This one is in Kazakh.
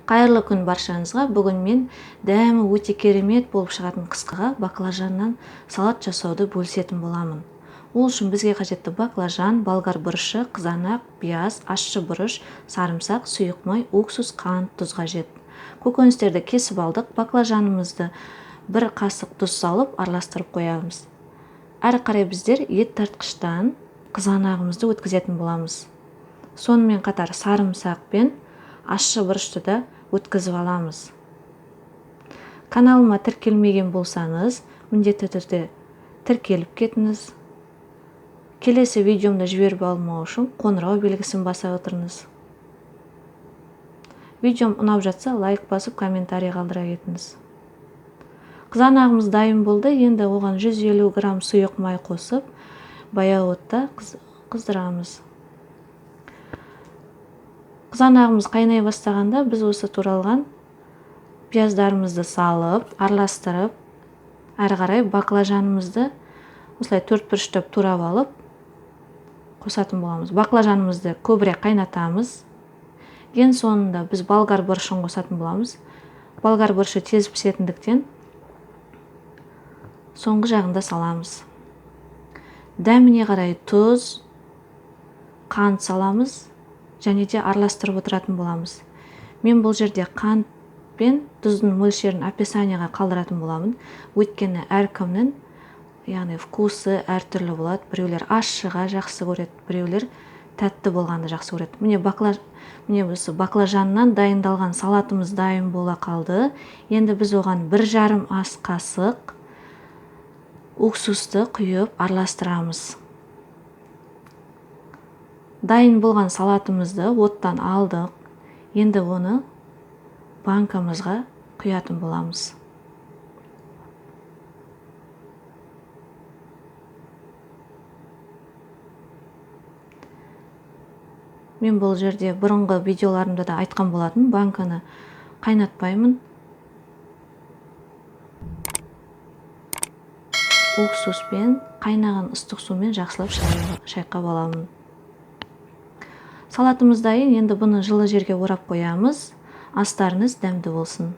Кайырлы күн баршаңызга. Бүгүн мен дәмі өте керемет болуп чыгатын кыскага баклажандан салат жасауду бөлүшетін боламын. Ол үшін бізге қажетті баклажан, болгар бұрышы, қызанақ, пияз, ащы бұрыш, сарымсақ, сұйық май, уксус, қант, тұз қажет. Көкөністерді кесіп алдық. Баклажанымызды бір қасық тұз салып араластырып қоямыз. Әрі қарай біздер ет тартқыштан қызанағымызды өткізетін боламыз. Сонымен қатар сарымсақ пен ащы бұрышты да өткізіп аламыз. Каналыма тіркелмеген болсаңыз, міндетті түрде тіркеліп кетіңіз. Келесі видеомда жіберіп алмау үшін қоңырау белгісін баса отырыңыз. Видеом ұнап жатса, лайк басып, комментарий қалдыра кетіңіз. Қызанағымыз дайын болды. Енді оған 150 грамм сұйық май қосып, баяу отта қыздырамыз. Қызанағымыз қайнай бастағанда біз осы туралған пияздарымызды салып, араластырып, әрі қарай баклажанымызды осылай төрт бұрыштап турап алып қосатын боламыз. Баклажанымызды көбірек қайнатамыз. Ең соңында біз болгар бұрышын қосатын боламыз. Болгар бұрышы тез пісетіндіктен соңғы жағында саламыз. Дәміне қарай тұз, қант саламыз және де араластырып отыратын боламыз. Мен бұл жерде қант пен тұздың мөлшерін описанияға қалдыратын боламын. Өйткені әркімнің вкусы әртүрлі болады. Біреулер ащыға жақсы көреді, біреулер тәтті болғанды жақсы көреді. Міне осы баклажаннан дайындалған салатымыз дайын бола қалды. Енді біз оған 1,5 ас қасық уксусты құйып араластырамыз. Дайын болған салатымызды оттан алдық. Енді оны банкамызға құятын боламыз. Мен бұл жерде бұрынғы видеоларымда да айтқан болатын, банканы қайнатпаймын. Уксуспен, қайнаған ыстық сумен жақсылап шайқап аламын. Салатымыз дайын. Енді бұны жылы жерге орап қоямыз. Астарыңыз дәмді болсын.